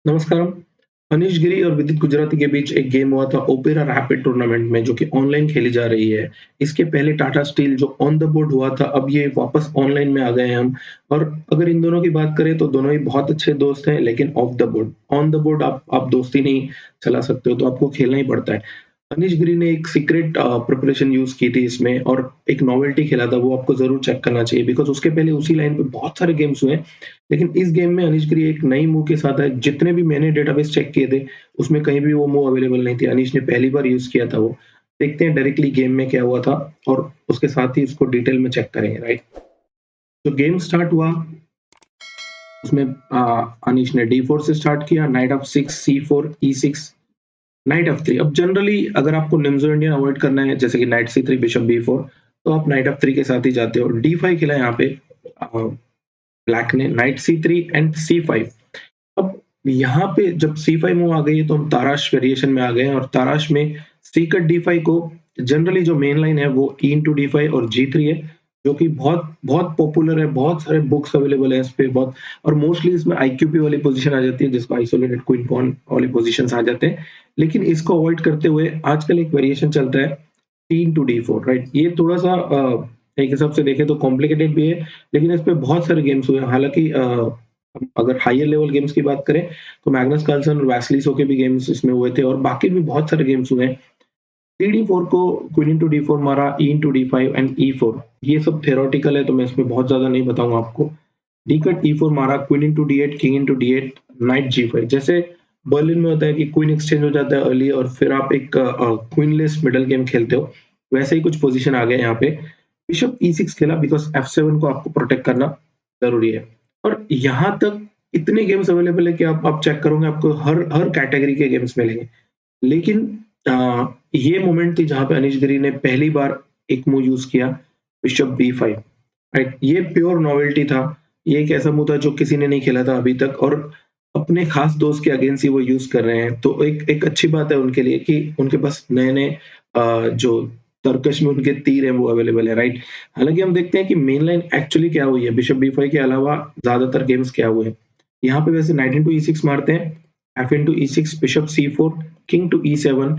नमस्कारम। अनीश गिरी और विदित गुजराती के बीच एक गेम हुआ था ओपेरा रैपिड टूर्नामेंट में जो कि ऑनलाइन खेली जा रही है। इसके पहले टाटा स्टील जो ऑन द बोर्ड हुआ था, अब ये वापस ऑनलाइन में आ गए हैं हम। और अगर इन दोनों की बात करें तो दोनों ही बहुत अच्छे दोस्त हैं, लेकिन of the board on the board आप दोस्ती नहीं चला सकते हो, तो आपको खेलना ही पड़ता है। अनीश गिरी ने एक सीक्रेट प्रिपरेशन यूज़ की थी इसमें और एक नॉवेल्टी खेला था, वो आपको ज़रूर चेक करना चाहिए बिकॉज़ उसके पहले उसी लाइन पे बहुत सारे गेम्स हुए हैं। लेकिन इस गेम में अनीश गिरी एक नई मूव के साथ आए, जितने भी मैंने डेटाबेस चेक किए थे, उसमें कहीं भी वो मूव अवेलेबल नहीं थी। अनीश ने पहली बार यूज़ किया था वो। देखते हैं डायरेक्टली गेम में क्या हुआ था और उसके साथ ही इसको डिटेल में चेक करेंगे, राइट? तो गेम स्टार्ट हुआ, उसमें अनीश ने डी4 से स्टार्ट किया, night of 6, C4, ई6, night f3। अब जनरली अगर आपको निम्सो इंडियन अवॉइड करना है, जैसे कि नाइट c3 बिशप b4, तो आप नाइट f3 के साथ ही जाते हो। d5 खेला यहाँ पे ब्लैक ने, नाइट c3 एंड c5। अब यहाँ पे जब c5 मूव आ गई है तो हम ताराश वेरिएशन में आ गए हैं और ताराश में c कट d5 को जनरली जो मेन लाइन है वो e इंटू d5 और g3 है, जो कि बहुत बहुत पॉपुलर है। बहुत सारे बुक्स अवेलेबल है इस पे, बहुत। और मोस्टली इसमें आईक्यूपी वाली पोजीशन आ जाती है, जिसको आइसोलेटेड क्वीन पॉन वाले पोजीशंस आ जाते हैं। लेकिन इसको अवॉइड करते हुए आजकल एक वेरिएशन चलता है टी इंटू d4, राइट? ये थोड़ा सा एक हिसाब से देखें तो कॉम्प्लिकेटेड भी है, लेकिन इस पे बहुत सारे गेम्स हुए हैं। हालांकि अगर हायर लेवल गेम्स की बात करें तो मैग्नस कार्लसन और वैसलिसो के भी गेम्स इसमें हुए थे और बाकी भी बहुत सारे गेम्स हुए हैं। डी4 को क्वीन इंटू डी4 मारा, ई इंटू डी5 एंड ई4, ये सब थ्योरेटिकल है तो मैं इसमें बहुत ज्यादा नहीं बताऊंगा आपको। डी कट ई4 मारा, queen into D eight, king into D eight, knight G five. जैसे बर्लिन में होता है कि क्वीन एक्सचेंज हो जाता है अर्ली और फिर आप एक क्वीनलेस मिडल गेम खेलते हो, वैसे ही कुछ पोजीशन आ गए यहाँ पे। बिशप ई6 खेला बिकॉज एफ7 को आपको प्रोटेक्ट करना जरूरी है। और यहाँ तक इतने गेम्स अवेलेबल है कि आप चेक करोगे आपको हर हर कैटेगरी के गेम्स मिलेंगे। लेकिन ये मोमेंट थी जहाँ पे अनीश गिरी ने पहली बार एक मूव यूज किया, बिशप बी5, राइट? ये प्योर नॉवेल्टी था। ये एक ऐसा मूव था जो किसी ने नहीं खेला था अभी तक और अपने खास दोस्त के अगेंस्ट ही वो यूज कर रहे हैं, तो एक एक अच्छी बात है उनके लिए कि उनके पास नए नए जो तर्कश में उनके तीर है वो अवेलेबल है, राइट? हालांकि हम देखते हैं कि मेन लाइन एक्चुअली क्या हुई है, बिशप बी5 के अलावा ज्यादातर गेम्स क्या हुए हैं। यहाँ पे वैसे नाइट इंटू ई6 मारते हैं, F into ई6, bishop C4, king to e7,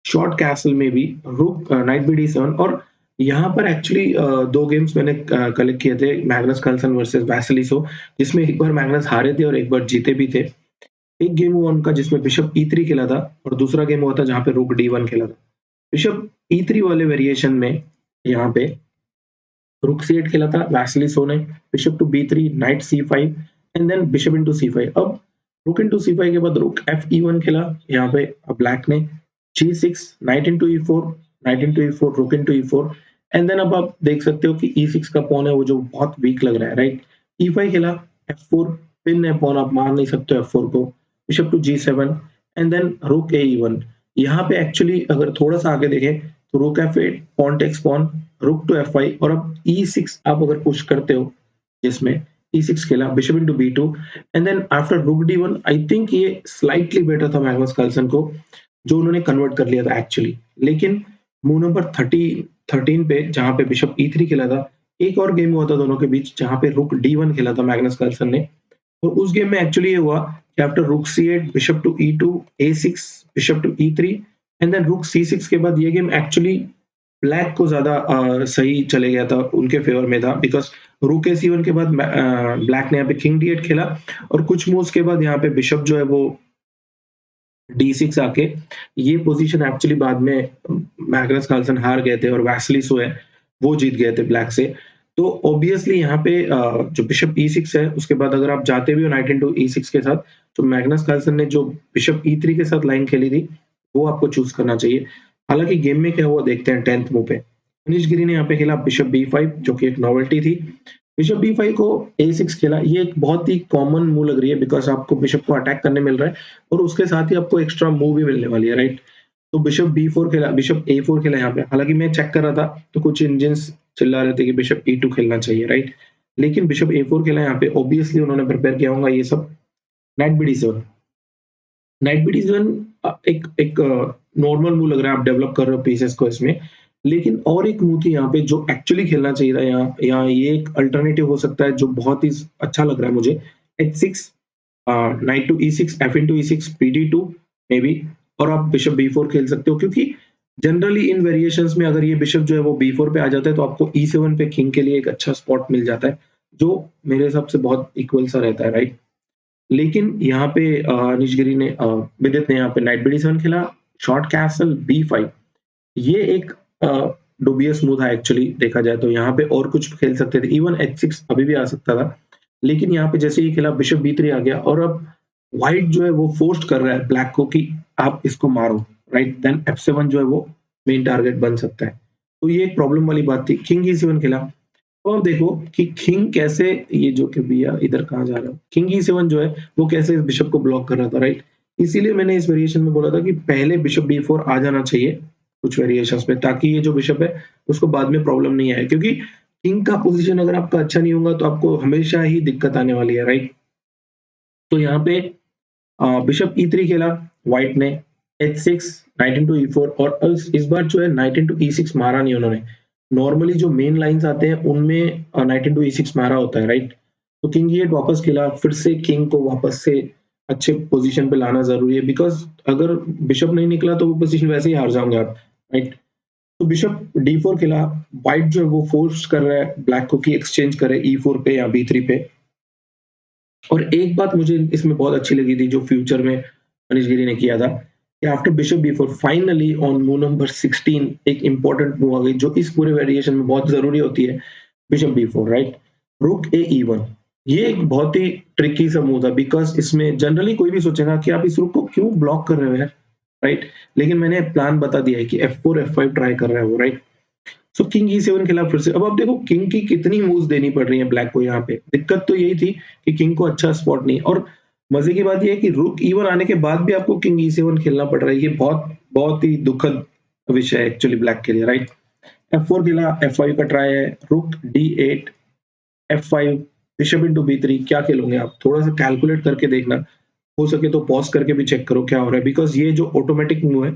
short castle में भी रुक, नाइट बी डी7। और यहाँ पर एक्चुअली दो गेम्स मैंने कलेक्ट किए थे, मैग्नस कार्लसन वर्सेस वैसलिसो, जिसमें एक बार मैग्नस हारे थे और एक बार जीते भी थे। एक गेम हुआ उनका जिसमें बिशप ई3 खेला था और दूसरा गेम हुआ था जहाँ पे रुक डी1 खेला था। बिशप ई3 वाले वेरिएशन में यहाँ पे रुक c8 खेला था वैसलिसो ने, बिशप टू बी3, knight c5 and then bishop into c5। अब रुक इनटू c5 के बाद रुक fe1 खेला यहाँ पे ब्लैक ने, g6, night into e4, night into e4, रुक इनटू e4 एंड देन अब आप देख सकते हो कि e6 का पॉन है वो जो बहुत वीक लग रहा है, राइट? e5 खेला, f4 पिन है पॉन, आप मार नहीं सकते हो f4 को, bishop to g7 and then रुक e1। यहाँ पे एक्चुअली अगर थोड़ा सा आगे देखें तो rook f8, pawn takes pawn, rook to f5 और अब e6 आप अगर पुश करते हो, जिसमें e6 खेला, bishop into b2 and then after rook d1। I think ये स्लाइटली बेटर था मैग्नस कार्लसन को, जो उन्होंने कन्वर्ट कर लिया था एक्चुअली। लेकिन मूव नंबर 13 पे जहां पे बिशप e3 खेला था, एक और गेम हुआ था दोनों के बीच जहां पे रुक d1 खेला था मैग्नस कार्लसन ने। और उस गेम में एक्चुअली ये हुआ कि after rook c8, bishop to e2, a6, bishop to e3 and then rook c6 के बाद ये गेम एक्चुअली ब्लैक को ज्यादा सही चले गया था, उनके फेवर में था बिकॉज रूक ए1 के बाद ब्लैक ने यहाँ पे किंग डी8 खेला और कुछ मूव्स के बाद यहाँ पे बिशप जो है वो डी6 आके, ये पोजीशन एक्चुअली बाद में मैग्नस कार्लसन हार गए थे और वैसलिसो है वो जीत गए थे ब्लैक से। तो ऑब्वियसली यहाँ पे जो बिशप ई6 है उसके बाद अगर आप जाते भी हो नाइट इनटू ई6 के साथ, तो मैग्नस कार्लसन ने जो बिशप ई3 के साथ लाइन खेली थी वो आपको चूज करना चाहिए। हालांकि गेम में क्या हुआ देखते हैं 10th मूव पे। मनीष गिरी ने यहाँ पे खेला बिशप बी5, जो कि एक नॉवेल्टी थी। बिशप बी5 को ए6 खेला, ये एक बहुत ही कॉमन मूव लग रही है बिकॉज आपको बिशप को अटैक करने मिल रहा है और उसके साथ ही आपको एक्स्ट्रा मूव भी मिलने वाली है, राइट? तो बिशप बी4 खेला, बिशप ए4 खेला यहाँ पे। हालांकि मैं चेक कर रहा था तो कुछ इंजन्स चिल्ला रहे थे कि बिशप ई2 खेलना चाहिए, राइट? लेकिन बिशप ए4 खेला यहाँ पे, ऑब्वियसली उन्होंने प्रिपेयर किया होगा ये सब। नाइट बी डी7, नाइट बी डी7 एक एक नॉर्मल मूव लग रहा है, आप डेवलप कर रहे हो पीसेस को इसमें। लेकिन और एक मूव थी यहाँ पे जो एक्चुअली खेलना चाहिए था, यहाँ यहाँ ये एक अल्टरनेटिव हो सकता है जो बहुत ही अच्छा लग रहा है मुझे। h6, knight to E6, F into E6, PD2 maybe, और आप बिशप B4 खेल सकते हो, क्योंकि जनरली इन वेरिएशंस में अगर ये बिशप जो है वो B4 पे आ जाता है तो आपको E7 पे किंग के लिए एक अच्छा स्पॉट मिल जाता है, जो मेरे हिसाब से बहुत इक्वल सा रहता है, राइट। लेकिन यहाँ पे निशगिरी ने विदित ने यहाँ पे नाइट BD7 खेला, शॉर्ट कैसल B5, ये एक डुबियस मूव था एक्चुअली देखा जाए तो। यहाँ पे और कुछ खेल सकते थे, इवन H6 अभी भी आ सकता था, लेकिन यहाँ पे जैसे ही खेला बिशप B3 आ गया, और अब व्हाइट जो है वो फोर्स्ड कर रहा है ब्लैक को कि आप इसको मारो, राइट। देन F7 जो है वो मेन टारगेट बन सकता है, तो ये एक प्रॉब्लम वाली बात थी। किंग E7 खेला, तो अब देखो कि किंग कैसे, ये जो कि भैया इधर कहाँ जा रहा है, किंग E7 जो है वो कैसे इस बिशप को ब्लॉक कर रहा था, राइट। इसीलिए मैंने इस वेरिएशन में बोला था कि पहले बिशप B4 आ जाना चाहिए कुछ वेरिएशंस में, ताकि ये जो बिशप है उसको बाद में प्रॉब्लम नहीं आए, क्योंकि किंग का पोजीशन अगर आपका अच्छा नहीं होगा तो आपको हमेशा ही दिक्कत आने वाली है, राइट। तो यहाँ पे बिशप E3 खेला व्हाइट ने, H6, नाइट इनटू E4, और इस बार जो है नाइट इनटू E6 मारा नहीं उन्होंने। नॉर्मली जो मेन लाइंस आते हैं उनमें नाइट इनटू E6 मारा होता है, राइट। तो किंग E8 वापस खेला, फिर से किंग को वापस से अच्छे पोजीशन पे लाना जरूरी है, बिकॉज अगर बिशप नहीं निकला तो वो पोजीशन वैसे ही हार जाओगे आप, राइट। तो बिशप D4 खेला, व्हाइट जो है वो फोर्स कर रहा है ब्लैक को कि एक्सचेंज करे E4 पे या B3 पे। और एक बात मुझे इसमें बहुत अच्छी लगी थी जो फ्यूचर में मनीष गिरी ने किया था, कि after bishop B4 finally on move number 16 एक इंपॉर्टेंट मूव आ गई जो इस पूरे वेरिएशन में बहुत जरूरी होती है, बिशप B4, राइट। रुक E1, ये एक बहुत ही ट्रिकी सा मूव था, बिकॉज इसमें जनरली कोई भी सोचेगा कि आप इस रुक को क्यों ब्लॉक कर रहे हो यार, राइट। लेकिन मैंने प्लान बता दिया है कि F4 F5 ट्राई कर रहा है वो, राइट। सो किंग E7 खिला फिर से। अब आप देखो किंग की कितनी मूव्स देनी पड़ रही है ब्लैक को यहाँ पे। दिक्कत तो यही थी कि किंग को अच्छा स्पॉट नहीं, और मजे की बात यह है कि रुक E1 आने के बाद भी आपको किंग E7 खेलना पड़ रहा है। ये बहुत बहुत ही दुखद विषय है एक्चुअली ब्लैक के लिए, राइट। F4 खिला, F5 का ट्राई है, रुक D8, F5, bishop into B3। क्या खेलोगे आप? थोड़ा सा कैलकुलेट करके देखना, हो सके तो पॉज करके भी चेक करो क्या हो रहा है, बिकॉज ये जो ऑटोमेटिक मूव है,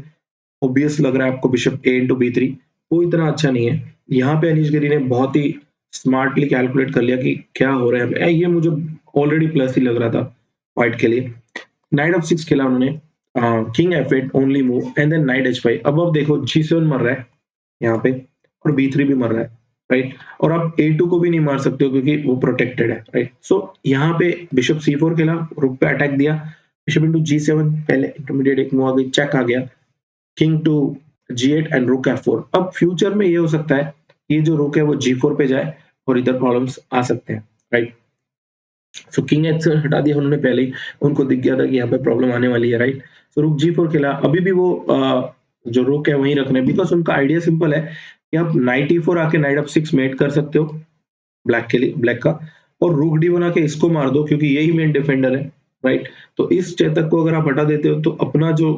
ऑब्वियस लग रहा है आपको बिशप A इंटू B3, वो इतना अच्छा नहीं है। यहाँ पे अनिश गिरी ने बहुत ही स्मार्टली कैलकुलेट कर लिया कि क्या हो रहा है। ये मुझे ऑलरेडी प्लस ही लग रहा था व्हाइट के लिए। नाइट F6 खेला उन्होंने, king F8 only move, and then knight H5। अब देखो G7 मर रहा है यहाँ पे, और B3 भी मर रहा है, राइट। और आप A2 को भी नहीं मार सकते हो क्योंकि वो प्रोटेक्टेड है, राइट। सो यहाँ पे बिशप C4 खेला, रुक पे अटैक दिया, बिशप इंटू G7, पहले इंटरमीडिएट एक मूव आ गई, चेक आ गया, किंग टू G8 एंड रुक F4। अब फ्यूचर में ये हो सकता है ये जो रुक है वो G4 पे जाए और इधर प्रॉब्लम्स आ सकते हैं, राइट। सो किंग H7 हटा दिया उन्होंने पहले ही, उनको दिख गया था कि यहाँ पे प्रॉब्लम आने वाली है, राइट। सो रुक G4 खेला, अभी भी वो जो रुक है वहीं रखने, बिकॉज उनका आइडिया सिंपल है कि आप नाइट E4 आके नाइट F6 मेट कर सकते हो ब्लैक के लिए, ब्लैक का, और रुक D1 आके इसको मार दो क्योंकि यही मेन डिफेंडर है, राइट। तो इस चेतक को अगर आप हटा देते हो तो अपना जो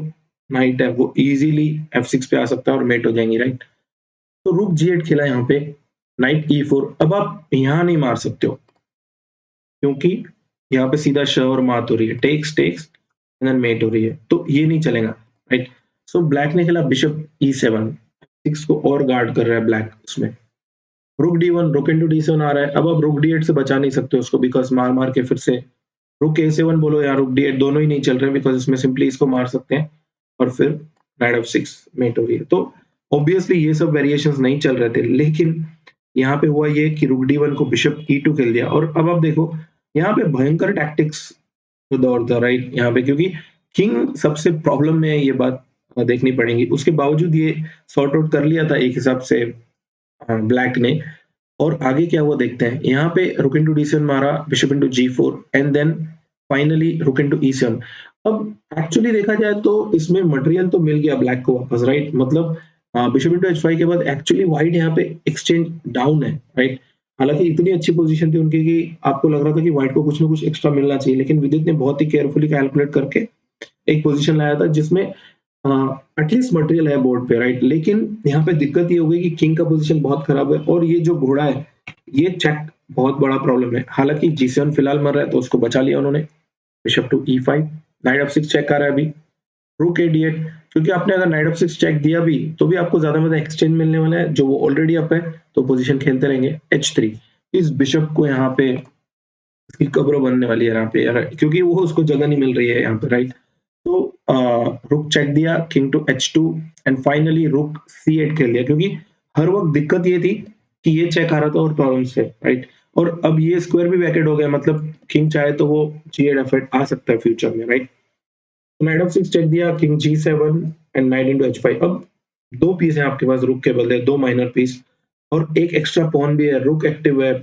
नाइट है वो इजीली F6 पे आ सकता है और मेट हो जाएंगी, राइट। तो रुक G8 खेला यहाँ पे, नाइट E4। अब आप यहाँ नहीं मार सकते हो क्योंकि यहाँ पे सीधा श और मात हो रही है, takes takes and then mate हो रही है, तो ये नहीं चलेगा, राइट। सो ब्लैक ने खेला बिशप E7, 6 को और गार्ड कर रहा है ब्लैक उसमें। रुक D1, रुक इंटू D7 आ रहा है, अब आप रुक D8 से बचा नहीं सकते उसको, बिकॉज मार मार के फिर से रुक A7 बोलो या रुक D8 दोनों ही नहीं चल रहे हैं, बिकॉज इसमें सिंपली इसको मार सकते हैं और फिर नाइट F6 मेट हो रही है। तो ऑब्वियसली ये सब वेरिएशंस नहीं चल रहे थे, लेकिन यहाँ पे हुआ ये कि रुक D1 को बिशप E2 खेल दिया, और अब आप देखो यहाँ पे भयंकर टैक्टिक्स दौर था, राइट। यहाँ पे क्योंकि किंग सबसे प्रॉब्लम में है, ये बात देखनी पड़ेगी, उसके बावजूद ये सॉर्ट आउट कर लिया था एक हिसाब से ब्लैक ने। और आगे क्या हुआ देखते हैं, यहाँ पे रुक इंटू D7 मारा, bishop into G4 and then finally rook into E7। अब एक्चुअली देखा जाए तो इसमें मटेरियल तो मिल गया ब्लैक को वापस, राइट। मतलब बिशप इंटू H5 के बाद एक्चुअली व्हाइट यहाँ पे एक्सचेंज डाउन है, राइट। हालांकि इतनी अच्छी पोजीशन थी उनकी कि आपको लग रहा था कि व्हाइट को कुछ ना कुछ एक्स्ट्रा मिलना चाहिए, लेकिन विदित ने बहुत ही केयरफुली कैलकुलेट करके एक पोजीशन लाया था जिसमें एटलीस्ट मटेरियल है बोर्ड पे, राइट। लेकिन यहाँ पे दिक्कत ये हो गई कि किंग का पोजीशन बहुत खराब है, और ये जो घोड़ा है ये चेक बहुत बड़ा प्रॉब्लम है। हालांकि G7 फिलहाल मर रहा है तो उसको बचा लिया उन्होंने, bishop to E5, knight F6 check आ रहा है अभी, रुक A8, क्योंकि आपने अगर नाइट F6 चेक दिया भी तो भी आपको ज्यादा मतलब एक्सचेंज मिलने वाला है, जो वो ऑलरेडी अप है, तो पोजीशन खेलते रहेंगे H3। इस बिशप को यहाँ पे इसकी कब्र बनने वाली है यहाँ पे यार, क्योंकि वो उसको जगह नहीं मिल रही है यहाँ पे, राइट? तो रुक चेक दिया, king to H2 and finally रुक C8 खेल लिया, क्योंकि हर वक़्त दिक्कत ये थी कि ये चेक आ रहा था और प्रॉब्लम से, राइट? और अब ये स्क्वायर भी वैकेट हो गया, मतलब किंग चाहे तो वो G8 F8 आ सकता है फ्यूचर में, राइट? नाइट F6 चेक दिया, king G7 and night into H5। अब 2 पीस हैं आपके पास रुक के बदले, 2 माइनर पीस और एक एक्स्ट्रा पॉन भी है, रुक एक्टिव है,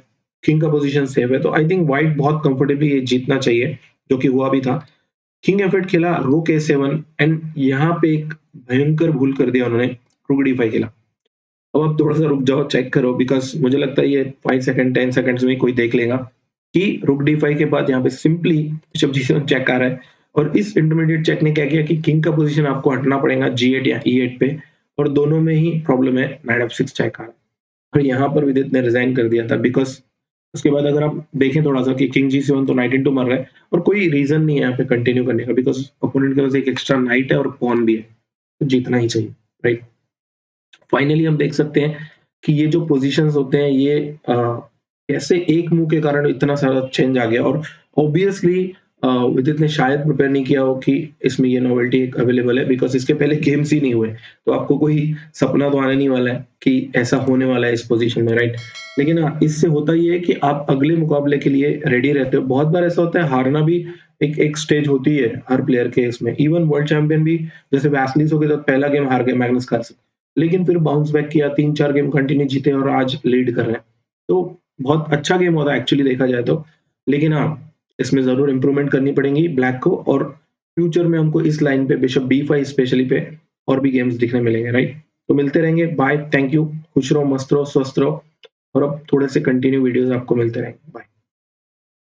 किंग का पोज़ीशन सेफ है, तो आई थिंक व्हाइट बहुत कंफर्टेबली ये जीतना चाहिए, जो कि हुआ भी था। किंग F8 खेला, रुक A7 एंड यहाँ पे एक भयंकर भूल कर दिया उन्होंने, रुक D5 खेला। अब आप थोड़ा-सा रुक जाओ, चेक करो, बिकॉज़ मुझे लगता है ये 5 सेकंड, 10 सेकंड्स में कोई देख लेगा कि रुक D5 के बाद यहाँ पे सिंपली बिशप G7 चेक आ रहा है और इस इंटरमीडिएट चेक ने क्या किया कि किंग का पोज़ीशन आपको हटना पड़ेगा G8 या E8 पे और दोनों में ही प्रॉब्लम है, नाइट F6 चेक आ रहा है। और यहाँ पर विदित ने रिज़ाइन कर दिया था, बिकॉज़ उसके बाद अगर आप देखें थोड़ा-सा कि किंग G7 तो नाइट इनटू मर रहा है और कोई रीज़न नहीं है यहाँ पे कंटिन्यू करने का, बिकॉज़ ओपोनेंट के पास एक एक्स्ट्रा नाइट है और पॉन भी है, तो जीतना ही चाहिए, राइट? फाइनली हम देख सकते हैं कि ये जो पोजीशंस होते हैं ये कैसे एक मूव के कारण इतना सारा चेंज आ गया और ऑब्वियसली विदित ने शायद प्रिपेयर नहीं किया हो कि इसमें ये नोवेल्टी अवेलेबल है, बिकॉज़ इसके पहले गेम्स ही नहीं हुए। तो आपको कोई सपना तो आने नहीं वाला है कि ऐसा होने वाला है इस पोजीशन में, राइट? लेकिन हाँ, इससे होता ये है कि आप अगले मुकाबले के लिए रेडी रहते हो। बहुत बार ऐसा होता है, हारना भी एक एक स्टेज होती है हर प्लेयर के इसमें। इवन वर्ल्ड चैंपियन भी, जैसे वैसलिस के साथ पहला गेम हार गए मैग्नस कार्लसन, लेकिन फिर बाउंस बैक किया, 3-4 गेम कंटिन्यू जीते और आज लीड कर रहे हैं। तो बहुत अच्छा गेम होता है एक्चुअली देखा जाए तो। लेकिन हाँ, इसमें ज़रूर इम्प्रूवमेंट करनी पड़ेगी ब्लैक को और फ्यूचर में हमको इस लाइन पे बिशप B5 स्पेशली पे और भी गेम्स दिखने मिलेंगे, राइट? तो मिलते रहेंगे, बाय, थैंक यू, खुश रहो, मस्त रहो, स्वस्थ रहो और अब थोड़े से कंटिन्यू वीडियोज़ आपको मिलते रहेंगे। बाय।